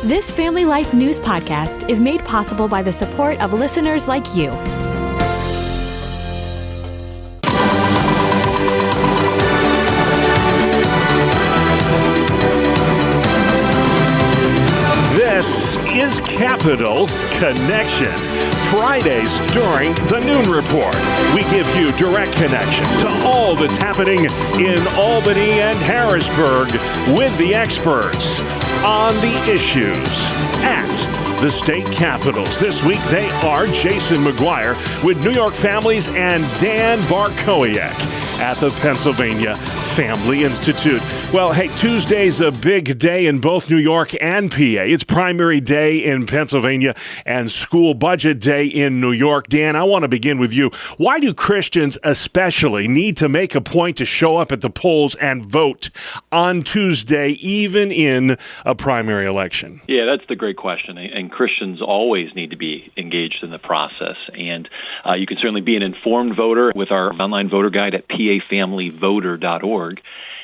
This Family Life News podcast is made possible by the support of listeners like you. This is Capital Connection. Fridays during the Noon Report, we give you direct connection to all that's happening in Albany and Harrisburg with the experts on the issues at the state capitals. This week, they are Jason McGuire with New York Families and Dan Bartkowiak at the Pennsylvania Family Institute. Well, hey, Tuesday's a big day in both New York and PA. It's primary day in Pennsylvania and school budget day in New York. Dan, I want to begin with you. Why do Christians especially need to make a point to show up at the polls and vote on Tuesday, even in a primary election? Yeah, that's the great question. And Christians always need to be engaged in the process. And you can certainly be an informed voter with our online voter guide at pafamilyvoter.org.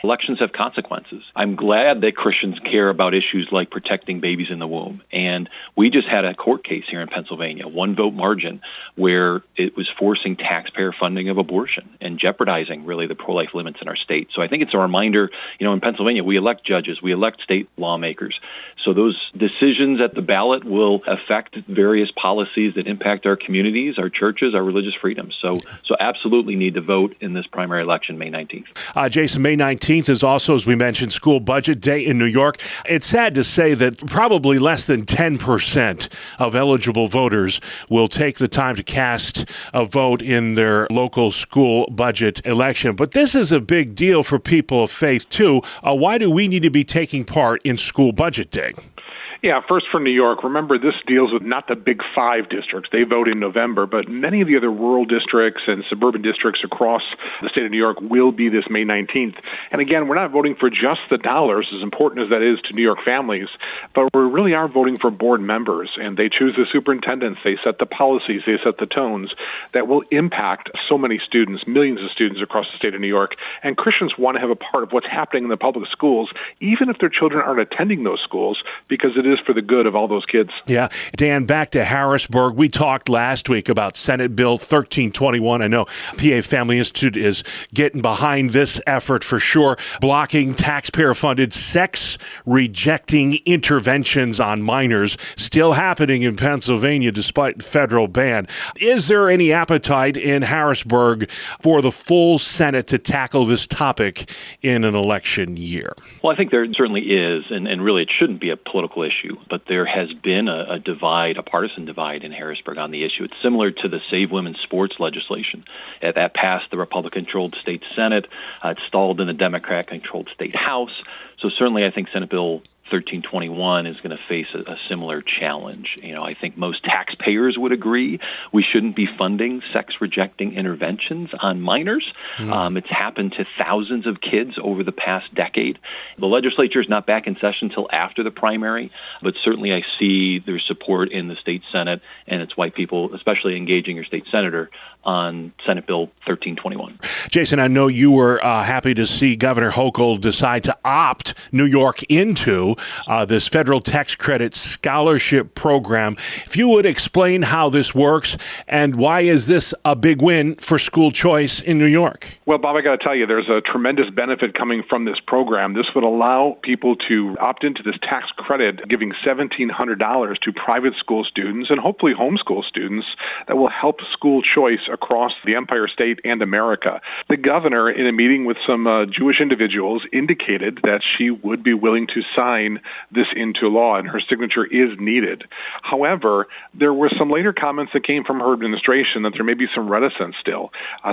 Elections have consequences. I'm glad that Christians care about issues like protecting babies in the womb. And we just had a court case here in Pennsylvania, one vote margin, where it was forcing taxpayer funding of abortion and jeopardizing really the pro-life limits in our state. So I think it's a reminder, in Pennsylvania, we elect judges, we elect state lawmakers. So those decisions at the ballot will affect various policies that impact our communities, our churches, our religious freedoms. So absolutely need to vote in this primary election May 19th. Jason, May 19th is also, as we mentioned, school budget day in New York. It's sad to say that probably less than 10% of eligible voters will take the time to cast a vote in their local school budget election. But this is a big deal for people of faith, too. Why do we need to be taking part in school budget day? Yeah, first for New York, remember this deals with not the big five districts. They vote in November, but many of the other rural districts and suburban districts across the state of New York will be this May 19th. And again, we're not voting for just the dollars, as important as that is to New York families, but we really are voting for board members, and they choose the superintendents, they set the policies, they set the tones that will impact so many students, millions of students across the state of New York. And Christians want to have a part of what's happening in the public schools, even if their children aren't attending those schools, because it is for the good of all those kids. Yeah. Dan, back to Harrisburg. We talked last week about Senate Bill 1321. I know PA Family Institute is getting behind this effort for sure, blocking taxpayer-funded sex-rejecting interventions on minors, still happening in Pennsylvania despite federal ban. Is there any appetite in Harrisburg for the full Senate to tackle this topic in an election year? Well, I think there certainly is, and really it shouldn't be a political issue, but there has been a divide, a partisan divide in Harrisburg on the issue. It's similar to the Save Women's Sports legislation. That passed the Republican-controlled state Senate. It stalled in the Democrat-controlled state House. So certainly I think Senate Bill 1321 is going to face a similar challenge. I think most taxpayers would agree we shouldn't be funding sex-rejecting interventions on minors. It's happened to thousands of kids over the past decade. The legislature is not back in session until after the primary, but certainly I see there's support in the state Senate, and it's why people, especially engaging your state senator, on Senate Bill 1321. Jason, I know you were happy to see Governor Hochul decide to opt New York into this federal tax credit scholarship program. If you would explain how this works and why is this a big win for school choice in New York? Well, Bob, I got to tell you, there's a tremendous benefit coming from this program. This would allow people to opt into this tax credit, giving $1,700 to private school students and hopefully homeschool students that will help school choice across the Empire State and America. The governor, in a meeting with some Jewish individuals, indicated that she would be willing to sign this into law, and her signature is needed. However, there were some later comments that came from her administration that there may be some reticence still.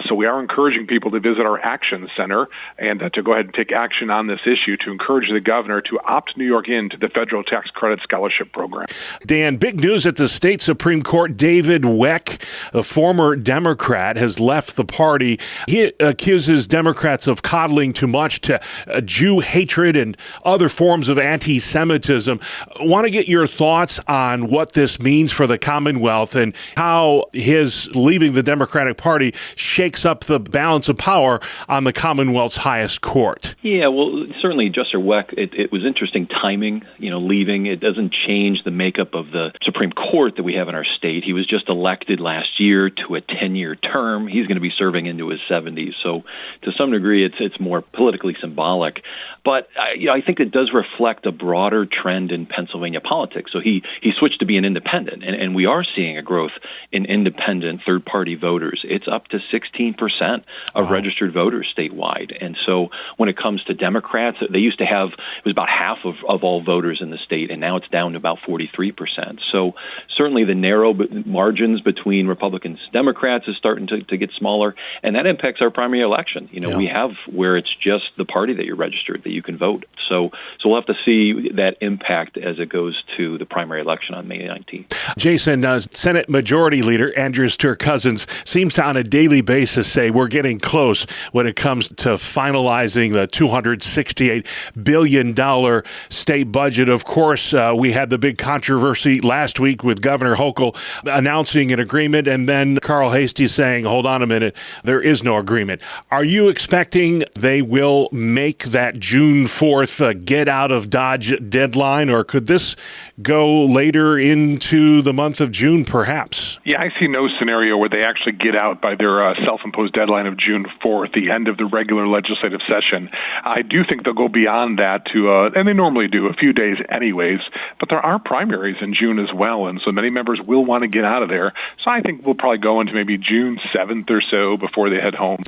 So we are encouraging people to visit our Action Center and to go ahead and take action on this issue to encourage the governor to opt New York into the federal tax credit scholarship program. Dan, big news at the state Supreme Court. David Weck, the former Democrat, has left the party. He accuses Democrats of coddling too much to Jew hatred and other forms of anti-Semitism. I want to get your thoughts on what this means for the Commonwealth and how his leaving the Democratic Party shakes up the balance of power on the Commonwealth's highest court. Yeah, well, certainly, Justice Weck, it was interesting timing, leaving. It doesn't change the makeup of the Supreme Court that we have in our state. He was just elected last year to a 10-year term. He's going to be serving into his 70s. So to some degree, it's more politically symbolic. But I think it does reflect a broader trend in Pennsylvania politics. So he switched to be an independent, and we are seeing a growth in independent third-party voters. It's up to 16% of registered voters statewide. And so when it comes to Democrats, they used to have, it was about half of all voters in the state, and now it's down to about 43%. So certainly the narrow margins between Republicans and Democrats is starting to get smaller, and that impacts our primary election. We have where it's just the party that you're registered that you can vote. So we'll have to see that impact as it goes to the primary election on May 19th. Jason, Senate Majority Leader Andrew Stewart-Cousins seems to on a daily basis say we're getting close when it comes to finalizing the $268 billion state budget. Of course, we had the big controversy last week with Governor Hochul announcing an agreement and then Carl Hastie saying, hold on a minute, there is no agreement. Are you expecting they will make that June 4th get out of Dodge deadline, or could this go later into the month of June, perhaps? Yeah, I see no scenario where they actually get out by their self-imposed deadline of June 4th, the end of the regular legislative session. I do think they'll go beyond that to, and they normally do, a few days anyways, but there are primaries in June as well, and so many members will want to get out of there. So I think we'll probably go into maybe June 7th or so before they head home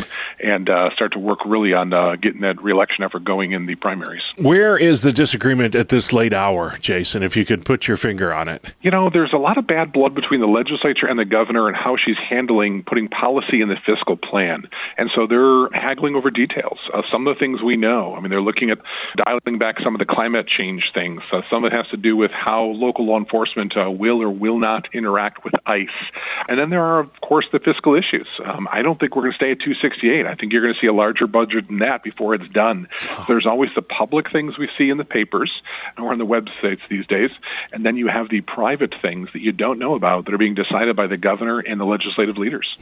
and start to work really on getting that reelection effort going in the primaries. Where is the disagreement at this late hour, Jason, if you could put your finger on it? There's a lot of bad blood between the legislature and the governor and how she's handling putting policy in the fiscal plan. And so they're haggling over details. Some of the things we know. They're looking at dialing back some of the climate change things. Some of it has to do with how local law enforcement will or will not interact with ICE. And then there are, of course, the fiscal issues. I don't think we're going to stay at 268. I think you're going to see a larger budget than that before it's done. There's always the public things we see in the papers or on the websites these days, and then you have the private things that you don't know about that are being decided by the governor and the legislative leaders.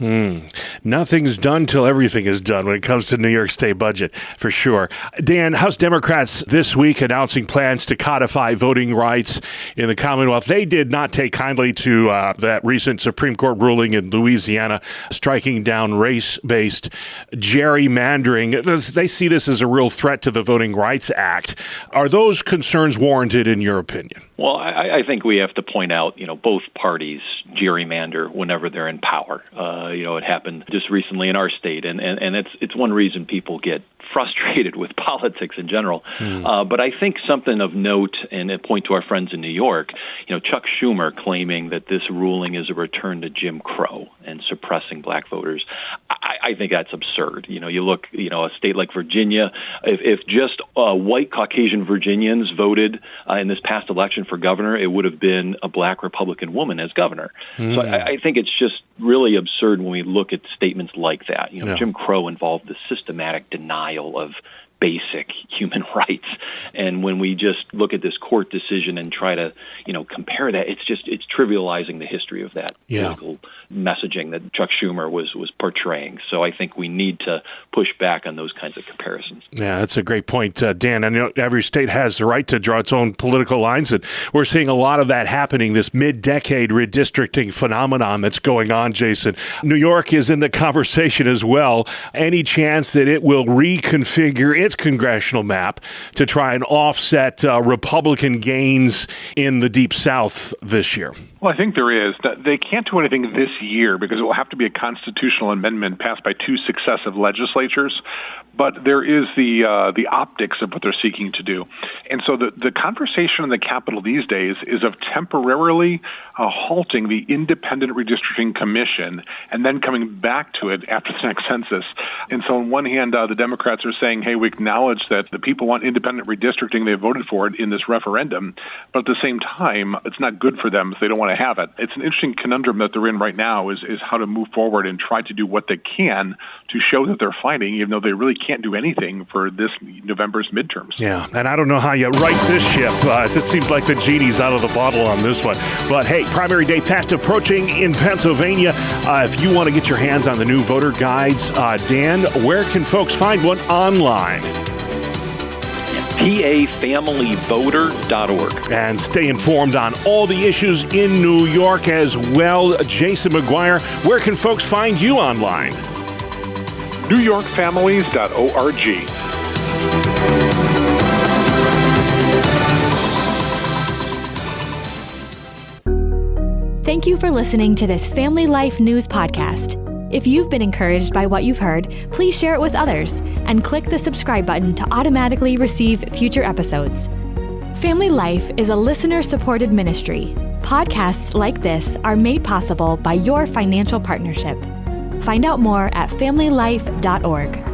Nothing's done till everything is done when it comes to New York State budget, for sure. Dan, House Democrats this week announcing plans to codify voting rights in the Commonwealth. They did not take kindly to that recent Supreme Court ruling in Louisiana striking down race-based gerrymandering. They see this as a real threat to the Voting Rights Act. Are those concerns warranted in your opinion? Well, I think we have to point out, both parties gerrymander whenever they're in power. It happened just recently in our state, and it's one reason people get frustrated with politics in general. But I think something of note, and a point to our friends in New York, Chuck Schumer claiming that this ruling is a return to Jim Crow and suppressing black voters. I think that's absurd. You look, a state like Virginia, if just white Caucasian Virginians voted in this past election for governor, it would have been a black Republican woman as governor. So I think it's just really absurd when we look at statements like that. Jim Crow involved the systematic denial of basic human rights. And when we just look at this court decision and try to, compare that, it's trivializing the history of that political messaging that Chuck Schumer was portraying. So I think we need to push back on those kinds of comparisons. Yeah, that's a great point, Dan. I know every state has the right to draw its own political lines, and we're seeing a lot of that happening, this mid-decade redistricting phenomenon that's going on, Jason. New York is in the conversation as well. Any chance that it will reconfigure its congressional map to try and offset Republican gains in the Deep South this year? Well, I think there is. They can't do anything this year because it will have to be a constitutional amendment passed by two successive legislatures. But there is the optics of what they're seeking to do. And so the conversation in the Capitol these days is of temporarily halting the Independent Redistricting Commission and then coming back to it after the next census. And so on one hand, the Democrats are saying, hey, we acknowledge that the people want independent redistricting. They voted for it in this referendum, but at the same time, it's not good for them if they don't want to have it. It's an interesting conundrum that they're in right now is how to move forward and try to do what they can to show that they're fighting, even though they really can't do anything for this November's midterms. Yeah, and I don't know how you right this ship. It just seems like the genie's out of the bottle on this one. But hey, primary day fast approaching in Pennsylvania. If you want to get your hands on the new voter guides, Dan, where can folks find one online? PAFamilyVoter.org. And stay informed on all the issues in New York as well. Jason McGuire, where can folks find you online? NewYorkFamilies.org. Thank you for listening to this Family Life News podcast. If you've been encouraged by what you've heard, please share it with others and click the subscribe button to automatically receive future episodes. Family Life is a listener-supported ministry. Podcasts like this are made possible by your financial partnership. Find out more at familylife.org.